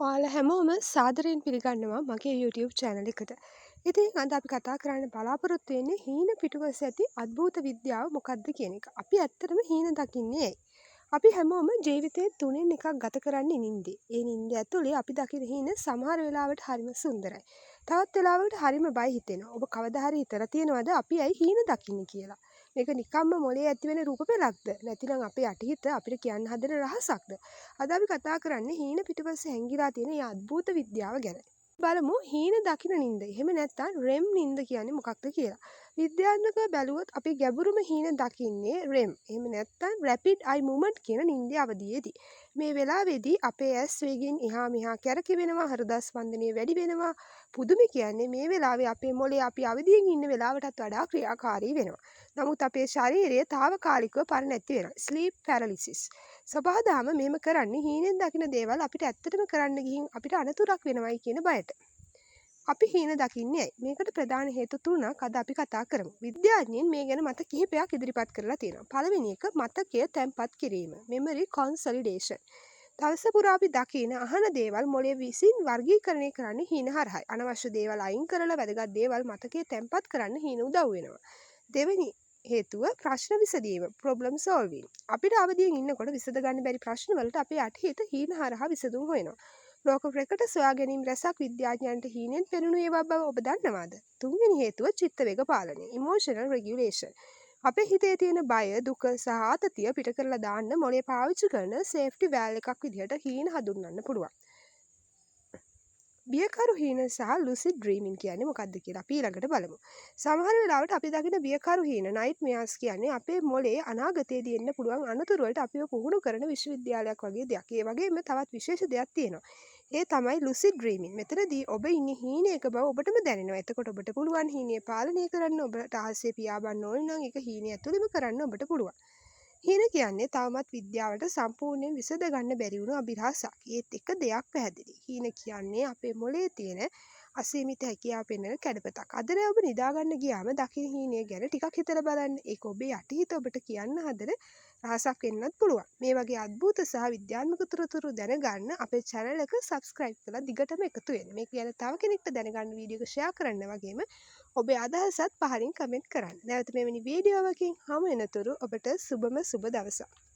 ඔයාලා හැමෝම සාදරයෙන් පිළිගන්නවා මගේ YouTube channel එකට. ඉතින් අද අපි කතා කරන්න බලාපොරොත්තු වෙන්නේ හීන පිටුපස ඇති අద్භූත විද්‍යාව මොකක්ද කියන එක. අපි ඇත්තටම හීන දකින්නේ ඇයි? අපි හැමෝම ජීවිතේ තුනෙන් එකක් ගත කරන්නේ නිින්දේ. ඒ නිින්ද ඇතුලේ අපි දකින හීන සමහර වෙලාවට හරිම සුන්දරයි. තවත් වෙලාවකට හරිම බය හිතෙනවා. ඔබ කවදා හරි හිතලා තියෙනවද අපි ඇයි හීන දකින්නේ කියලා? මේක නිකම්ම මොලේ ඇති වෙන රූප පෙළක්ද? නැතිනම් අපේ යටිහිත අපිට කියන්න හදන රහසක්ද? අද අපි කතා කරන්නේ හීන පිටුපස්සේ හැංගිලා තියෙන මේ අద్භූත විද්‍යාව ගැන. බලමු හීන දකින නින්ද. එහෙම නැත්නම් REM නින්ද කියන්නේ මොකක්ද කියලා. විද්‍යාත්මකව බැලුවොත් අපි ගැඹුරුම හීන දකින්නේ REM. එහෙම නැත්නම් Rapid Eye Movement කියන නින්දේ අවධියේදී. මේ වෙලාවේදී අපේ ඇස් වේගෙන් එහා මෙහා කැරකෙනවා, හෘද ස්පන්දනය වැඩි වෙනවා. පුදුම කියන්නේ මේ වෙලාවේ අපේ මොළේ අපි අවදියෙන් ඉන්න වෙලාවටත් වඩා ක්‍රියාකාරී වෙනවා. නමුත් අපේ ශරීරය తాවකාලිකව පරණැති වෙනවා. Sleep paralysis. සබහාදහම මෙහෙම කරන්නේ හීනෙන් දකින දේවල් අපිට ඇත්තටම කරන්න ගිහින් අපිට අනතුරක් වෙනවයි කියන බයට. අපි හීන දකින්නේ ඇයි? මේකට ප්‍රධාන හේතු තුනක් අද අපි කතා කරමු. විද්‍යාඥයන් මේ ගැන මත කිහිපයක් ඉදිරිපත් කරලා තියෙනවා. පළවෙනි එක මතකය තැම්පත් කිරීම. memory consolidation. දවස පුරා අපි දකින අහන දේවල් මොළය විසින් වර්ගීකරණය කරන්නේ හීන හරහායි. අනවශ්‍ය දේවල් අයින් කරලා වැදගත් දේවල් මතකයේ තැම්පත් කරන්න හීන උදව් වෙනවා. දෙවෙනි හේතුව ප්‍රශ්න විසඳීම problem solving. අපිට අවදියෙන් ඉන්නකොට විසඳ ගන්න බැරි ප්‍රශ්න වලට අපේ යටිහිත හීන හරහා විසඳුම් හොයනවා. ලෝක ප්‍රකට සොයා ගැනීම රැසක් විද්‍යාඥයන්ට හීනෙන් පෙනුණු ඒවා බව ඔබ දන්නවාද? තුන්වෙනි හේතුව චිත්ත වේග පාලනය emotional regulation. අපේ හිතේ තියෙන බය, දුක සහ ආතතිය පිට කරලා දාන්න මොලේ පාවිච්චි කරන සේෆ්ටි වැල් එකක් විදිහට හීන හඳුන්වන්න පුළුවන්. බියකරු හීන සහ ලුසිඩ් ඩ්‍රීමින් කියන්නේ මොකක්ද කියලා අපි ඊළඟට බලමු. සමහර වෙලාවට අපි දකින බියකරු හීන නයිට්මෙයාර්ස් කියන්නේ අපේ මොලේ අනාගතයේදී එන්න පුළුවන් අනතුරු වලට අපිව පුහුණු කරන විශ්වවිද්‍යාලයක් වගේ දෙයක්. ඒ වගේම තවත් විශේෂ දෙයක් තියෙනවා. ඒ තමයි ලුසිඩ් ඩ්‍රීමින්. මෙතනදී ඔබ ඉන්නේ හීනයක බව ඔබටම දැනෙනවා. එතකොට ඔබට පුළුවන් හීනය පාලනය කරන්න. ඔබට අහසේ පියාඹන්න ඕන නම් ඒක හීනය ඇතුළෙම කරන්න ඔබට පුළුවන්. හීන කියන්නේ තවමත් විද්‍යාවට සම්පූර්ණයෙන් විසඳ ගන්න බැරි වුණු අභිරහසක්. ඒත් එක දෙයක් පැහැදිලි. හීන කියන්නේ අපේ මොළයේ තියෙන අසීමිත හැකියාව පෙන්වන කැඩපතක්. අද නෑ ඔබ නිදා ගන්න ගියාම දකින හීනය ගැන ටිකක් හිතලා බලන්න. ඒක ඔබේ යටිහිත ඔබට කියන්න හදන රහසක් වෙන්නත් පුළුවන්. මේ වගේ අద్භූත සහ විද්‍යාත්මක තොරතුරු දැනගන්න අපේ channel එක subscribe කරලා දිගටම එකතු වෙන්න. මේක ගැන තව කෙනෙක්ට දැනගන්න වීඩියෝ එක share කරන්න වගේම ඔබේ අදහසත් පහලින් කමෙන්ට් කරන්න. නැවත මෙවැනි වීඩියෝවකින් හමු වෙනතුරු ඔබට සුබම සුබ දවසක්.